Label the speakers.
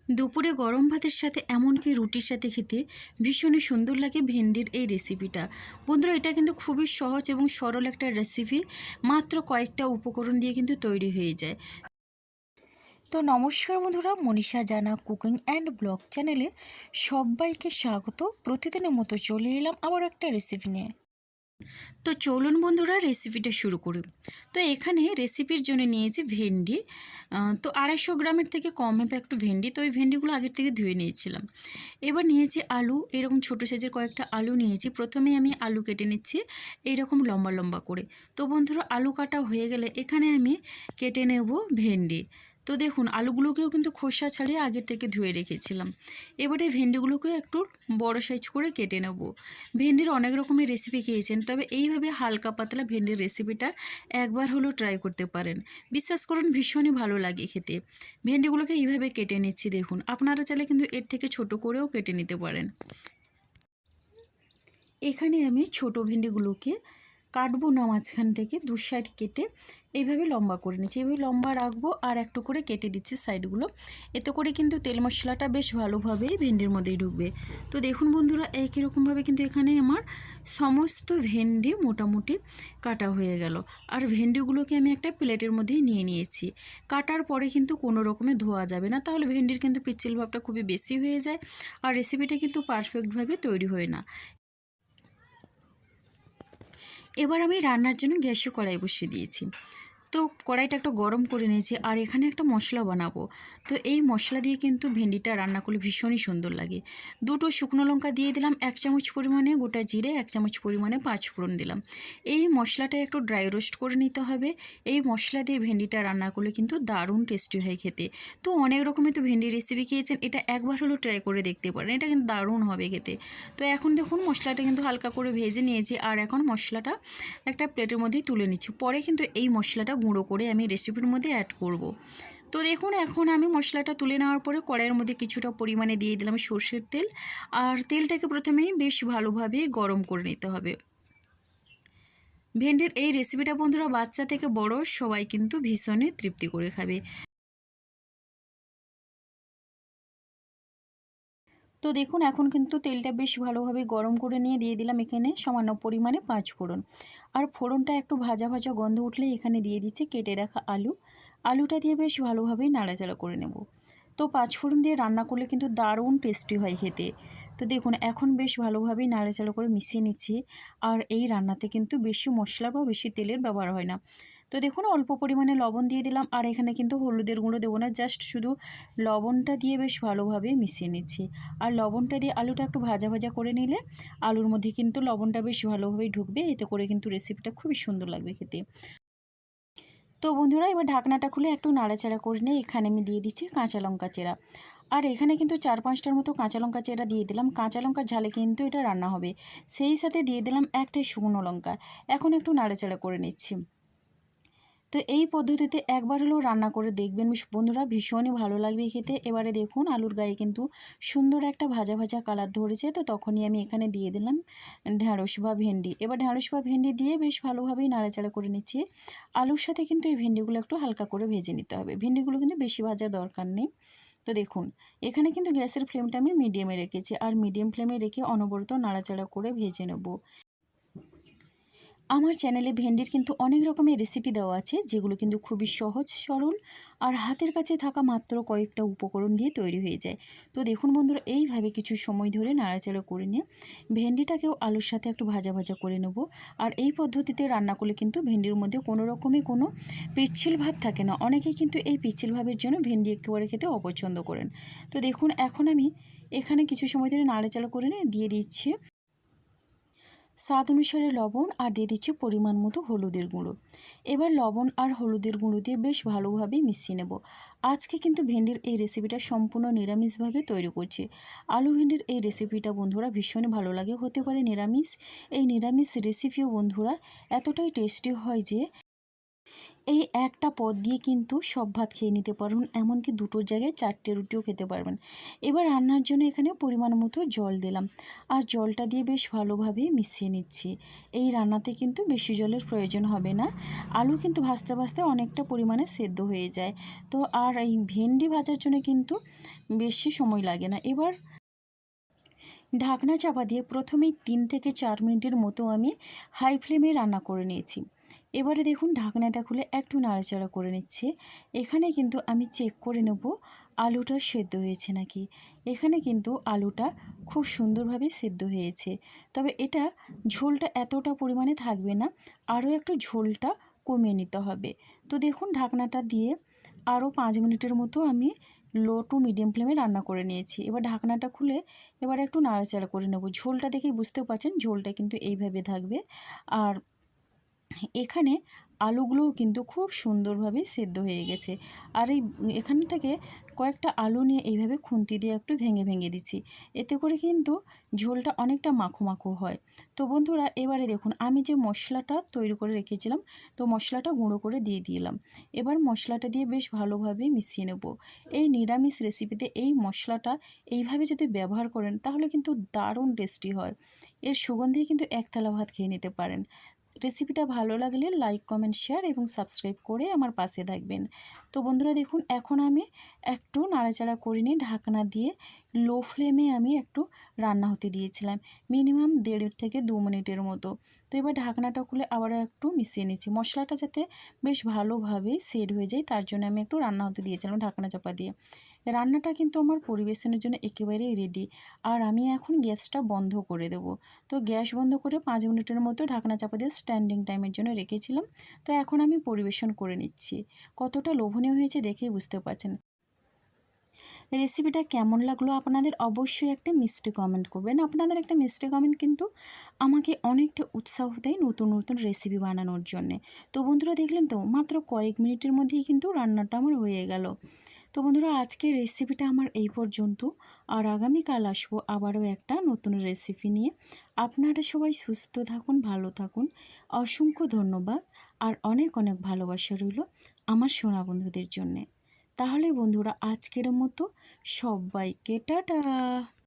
Speaker 1: দুপুরে গরম ভাতের সাথে এমনকি রুটির সাথে খেতে ভীষণই সুন্দর লাগে ভেন্ডির এই রেসিপিটা। বন্ধুরা, এটা কিন্তু খুবই সহজ এবং সরল একটা রেসিপি। মাত্র কয়েকটা উপকরণ দিয়ে কিন্তু তৈরি হয়ে যায়। তো নমস্কার বন্ধুরা, মনীষা জানা কুকিং অ্যান্ড ব্লগ চ্যানেলে সবাইকে স্বাগত। প্রতিদিনের মতো চলে এলাম আবার একটা রেসিপি নিয়ে। তো চলুন বন্ধুরা, রেসিপিটা শুরু করি। তো এখানে রেসিপির জন্য নিয়েছি ভেন্ডি। তো 250 গ্রামের থেকে কম হবে একটু ভেন্ডি। তো ওই ভেন্ডিগুলো আগের থেকে ধুয়ে নিয়েছিলাম। এবার নিয়েছি আলু, এরকম ছোটো সাইজের কয়েকটা আলু নিয়েছি। প্রথমেই আমি আলু কেটে নিচ্ছি এইরকম লম্বা লম্বা করে। তো বন্ধুরা, আলু কাটা হয়ে গেলে এখানে আমি কেটে নেব ভেন্ডি। তো দেখুন, আলুগুলোকেও কিন্তু খোসা ছাড়িয়ে আগের থেকে ধুয়ে রেখেছিলাম। এবারে ভেন্ডিগুলোকে একটু বড় সাইজ করে কেটে নেব। ভেন্ডির অনেক রকমের রেসিপি খেয়েছেন, তবে এইভাবে হালকা পাতলা ভেন্ডির রেসিপিটা একবার হলেও ট্রাই করতে পারেন। বিশ্বাস করুন, ভীষণই ভালো লাগে খেতে। ভেন্ডিগুলোকে এইভাবে কেটে নিচ্ছি। দেখুন, আপনারা চাইলে কিন্তু এর থেকে ছোট করেও কেটে নিতে পারেন। এখানে আমি ছোট ভেন্ডিগুলোকে কাটবো না, মাঝখান থেকে দু সাইড কেটে এইভাবে লম্বা করে নিচ্ছি। এইভাবে লম্বা রাখবো আর একটু করে কেটে দিচ্ছি সাইডগুলো। এতে করে কিন্তু তেল মশলাটা বেশ ভালোভাবেই ভেন্ডির মধ্যেই ঢুকবে। তো দেখুন বন্ধুরা, একই রকমভাবে কিন্তু এখানে আমার সমস্ত ভেন্ডি মোটামুটি কাটা হয়ে গেল। আর ভেন্ডিগুলোকে আমি একটা প্লেটের মধ্যেই নিয়ে নিয়েছি। কাটার পরে কিন্তু কোনো রকমে ধোয়া যাবে না, তাহলে ভেন্ডির কিন্তু পিচ্ছিল ভাবটা খুবই বেশি হয়ে যায় আর রেসিপিটা কিন্তু পারফেক্টভাবে তৈরি হয় না। এবার আমি রান্নার জন্য গ্যাসে কড়াই বসিয়ে দিয়েছি। তো কড়াইটা একটু গরম করে নিয়েছি আর এখানে একটা মশলা বানাবো। তো এই মশলা দিয়ে কিন্তু ভেন্ডিটা রান্না করলে ভীষণই সুন্দর লাগে। দুটো শুকনো লঙ্কা দিয়ে দিলাম, 1 চামচ পরিমাণে গোটা জিরে, 1 চামচ পরিমাণে 5 ফোড়ন দিলাম। এই মশলাটা একটু ড্রাই রোস্ট করে নিতে হবে। এই মশলা দিয়ে ভেন্ডিটা রান্না করলে কিন্তু দারুণ টেস্টি হয় খেতে। তো অনেক রকমের তো ভেন্ডি রেসিপি খেয়েছেন, এটা একবার হলেও ট্রাই করে দেখতে পারেন, এটা কিন্তু দারুণ হবে খেতে। তো এখন দেখুন, মশলাটা কিন্তু হালকা করে ভেজে নিয়েছি আর এখন মশলাটা একটা প্লেটের মধ্যেই তুলে নিচ্ছি। পরে কিন্তু এই মশলাটা গুঁড়ো করে আমি রেসিপির মধ্যে অ্যাড করব। তো দেখুন, এখন আমি মশলাটা তুলে নেওয়ার পরে কড়াইয়ের মধ্যে কিছুটা পরিমাণে দিয়ে দিলাম সর্ষের তেল। আর তেলটাকে প্রথমেই বেশ ভালোভাবে গরম করে নিতে হবে। ভেন্ডির এই রেসিপিটা বন্ধুরা বাচ্চা থেকে বড় সবাই কিন্তু ভীষণই তৃপ্তি করে খাবে। তো দেখুন, এখন কিন্তু তেলটা বেশ ভালোভাবে গরম করে নিয়ে দিয়ে দিলাম এখানে সামান্য পরিমাণে 5 ফোড়ন। আর ফোড়নটা একটু ভাজা ভাজা গন্ধ উঠলে এখানে দিয়ে দিচ্ছি কেটে রাখা আলু। আলুটা দিয়ে বেশ ভালোভাবেই নাড়াচাড়া করে নেব। তো 5 ফোড়ন দিয়ে রান্না করলে কিন্তু দারুণ টেস্টি হয় খেতে। তো দেখুন, এখন বেশ ভালোভাবেই নাড়াচাড়া করে মিশিয়ে নিচ্ছি। আর এই রান্নাতে কিন্তু বেশি মশলা বা বেশি তেলের ব্যবহার হয় না। তো দেখুন, অল্প পরিমাণে লবণ দিয়ে দিলাম আর এখানে কিন্তু হলুদের গুঁড়ো দেবো না, জাস্ট শুধু লবণটা দিয়ে বেশ ভালোভাবে মিশিয়ে নিচ্ছি। আর লবণটা দিয়ে আলুটা একটু ভাজা ভাজা করে নিলে আলুর মধ্যে কিন্তু লবণটা বেশ ভালোভাবেই ঢুকবে, এতে করে কিন্তু রেসিপিটা খুবই সুন্দর লাগবে খেতে। তো বন্ধুরা, এবার ঢাকনাটা খুলে একটু নাড়াচাড়া করে নিয়ে এখানে আমি দিয়ে দিচ্ছি কাঁচা লঙ্কা চেরা। আর এখানে কিন্তু 4-5টার মতো কাঁচা লঙ্কা চেরা দিয়ে দিলাম। কাঁচা লঙ্কার ঝালে কিন্তু এটা রান্না হবে। সেই সাথে দিয়ে দিলাম একটাই শুকনো লঙ্কা। এখন একটু নাড়াচাড়া করে নিচ্ছি। তো এই পদ্ধতিতে একবার হলেও রান্না করে দেখবেন বন্ধুরা, ভীষণই ভালো লাগবে খেতে। এবারে দেখুন, আলুর গায়ে কিন্তু সুন্দর একটা ভাজা ভাজা কালার ধরেছে। তো তখনই আমি এখানে দিয়ে দিলাম ঢ্যাঁড়স বা ভেন্ডি। এবার ঢ্যাঁড়স বা ভেন্ডি দিয়ে বেশ ভালোভাবেই নাড়াচাড়া করে নিচ্ছি। আলুর সাথে কিন্তু এই ভেন্ডিগুলো একটু হালকা করে ভেজে নিতে হবে। ভেন্ডিগুলো কিন্তু বেশি ভাজার দরকার নেই। তো দেখুন, এখানে কিন্তু গ্যাসের ফ্লেমটা আমি মিডিয়ামে রেখেছি আর মিডিয়াম ফ্লেমে রেখে অনবরত নাড়াচাড়া করে ভেজে নেব। আমার চ্যানেলে ভেন্ডির কিন্তু অনেক রকমের রেসিপি দেওয়া আছে, যেগুলো কিন্তু খুবই সহজ সরল আর হাতের কাছে থাকা মাত্র কয়েকটা উপকরণ দিয়ে তৈরি হয়ে যায়। তো দেখুন বন্ধুরা, এইভাবে কিছু সময় ধরে নাড়াচাড়া করে নিয়ে ভেন্ডিটাকেও আলুর সাথে একটু ভাজা ভাজা করে নেব। আর এই পদ্ধতিতে রান্না করলে কিন্তু ভেন্ডির মধ্যে কোনো রকমই কোনো পিচ্ছিল ভাব থাকে না। অনেকেই কিন্তু এই পিচ্ছিল ভাবের জন্য ভেন্ডি একেবারে খেতে অপছন্দ করেন। তো দেখুন, এখন আমি এখানে কিছু সময় ধরে নাড়াচাড়া করে নিয়ে দিয়ে দিচ্ছি স্বাদ অনুসারে লবণ আর দিয়ে দিচ্ছি পরিমাণ মতো হলুদের গুঁড়ো। এবার লবণ আর হলুদের গুঁড়ো দিয়ে বেশ ভালোভাবে মিশিয়ে নেব। আজকে কিন্তু ভেন্ডির এই রেসিপিটা সম্পূর্ণ নিরামিষভাবে তৈরি করছি। আলু ভেন্ডির এই রেসিপিটা বন্ধুরা ভীষণই ভালো লাগে, হতে পারে নিরামিষ। এই নিরামিষ রেসিপিও বন্ধুরা এতটাই টেস্টি হয় যে এই একটা পদ দিয়ে কিন্তু সব ভাত খেয়ে নিতে পারবেন, এমনকি দুটোর জায়গায় 4টে রুটিও খেতে পারবেন। এবার রান্নার জন্য এখানে পরিমাণ মতো জল দিলাম, আর জলটা দিয়ে বেশ ভালোভাবে মিশিয়ে নিচ্ছি। এই রান্নাতে কিন্তু বেশি জলের প্রয়োজন হবে না। আলু কিন্তু ভাজতে ভাজতে অনেকটা পরিমাণে সেদ্ধ হয়ে যায়। তো আর এই ভেন্ডি ভাজার জন্য কিন্তু বেশি সময় লাগে না। এবার ঢাকনা চাপা দিয়ে প্রথমেই 3 থেকে 4 মিনিটের মতো আমি হাই ফ্লেমে রান্না করে নিয়েছি। এবারে দেখুন ঢাকনাটা খুলে একটু নাড়াচাড়া করে নিচ্ছি। এখানে কিন্তু আমি চেক করে নেব আলুটা সেদ্ধ হয়েছে নাকি। এখানে কিন্তু আলুটা খুব সুন্দরভাবে সেদ্ধ হয়েছে, তবে এটা ঝোলটা এতটা পরিমাণে থাকবে না, আরও একটু ঝোলটা কমিয়ে নিতে হবে। তো দেখুন ঢাকনাটা দিয়ে আরও 5 মিনিটের মতো আমি লো টু মিডিয়াম ফ্লেমে রান্না করে নিয়েছি। এবার ঢাকনাটা খুলে এবার একটু নাড়াচাড়া করে নেব। ঝোলটা দেখেই বুঝতে পারছেন ঝোলটা কিন্তু এইভাবে থাকবে। আর এখানে আলুগুলোও কিন্তু খুব সুন্দরভাবে সেদ্ধ হয়ে গেছে। আর এখান থেকে কয়েকটা আলু নিয়ে এইভাবে খুন্তি দিয়ে একটু ভেঙে ভেঙে দিচ্ছি। এতে করে কিন্তু ঝোলটা অনেকটা মাখো মাখো হয়। তো বন্ধুরা এবারে দেখুন আমি যে মশলাটা তৈরি করে রেখেছিলাম, তো মশলাটা গুঁড়ো করে দিয়ে দিলাম। এবার মশলাটা দিয়ে বেশ ভালোভাবে মিশিয়ে নেব। এই নিরামিষ রেসিপিতে এই মশলাটা এইভাবে যদি ব্যবহার করেন তাহলে কিন্তু দারুণ টেস্টি হয়। এর সুগন্ধে কিন্তু এক থালা ভাত খেয়ে নিতে পারেন। রেসিপিটা ভালো লাগলে লাইক, কমেন্ট, শেয়ার এবং সাবস্ক্রাইব করে আমার পাশে থাকবেন। তো বন্ধুরা দেখুন এখন আমি একটু নাড়াচাড়া করে নিয়ে ঢাকনা দিয়ে লো ফ্লেমে আমি একটু রান্না হতে দিয়েছিলাম, মিনিমাম 1.5 থেকে 2 মিনিটের মতো। তো এবার ঢাকনাটা খুলে আবারও একটু মিশিয়ে নিচ্ছি। মশলাটা যাতে বেশ ভালোভাবে সেট হয়ে যায় তার জন্য আমি একটু রান্না হতে দিয়েছিলাম ঢাকনা চাপা দিয়ে। রান্নাটা কিন্তু আমার পরিবেশনের জন্য একেবারেই রেডি। আর আমি এখন গ্যাসটা বন্ধ করে দেব। তো গ্যাস বন্ধ করে 5 মিনিটের মতো ঢাকনা চাপা দিয়ে স্ট্যান্ডিং টাইমের জন্য রেখেছিলাম। তো এখন আমি পরিবেশন করে নিচ্ছি। কতটা লোভনীয় হয়েছে দেখেই বুঝতে পারছেন। রেসিপিটা কেমন লাগলো আপনাদের অবশ্যই একটা মিষ্টি কমেন্ট করবেন। আপনাদের একটা মিষ্টি কমেন্ট কিন্তু আমাকে অনেকটা উৎসাহ দেয় নতুন নতুন রেসিপি বানানোর জন্যে। তো বন্ধুরা দেখলেন তো মাত্র কয়েক মিনিটের মধ্যেই কিন্তু রান্নাটা আমার হয়ে গেল। তো বন্ধুরা আজকের রেসিপিটা আমার এই পর্যন্ত। আর আগামীকাল আসবো আবারও একটা নতুন রেসিপি নিয়ে। আপনারা সবাই সুস্থ থাকুন, ভালো থাকুন। অসংখ্য ধন্যবাদ আর অনেক অনেক ভালোবাসা রইল আমার সোনা বন্ধুদের জন্যে। তাহলে বন্ধুরা আজকের মতো সবাইকে টাটা।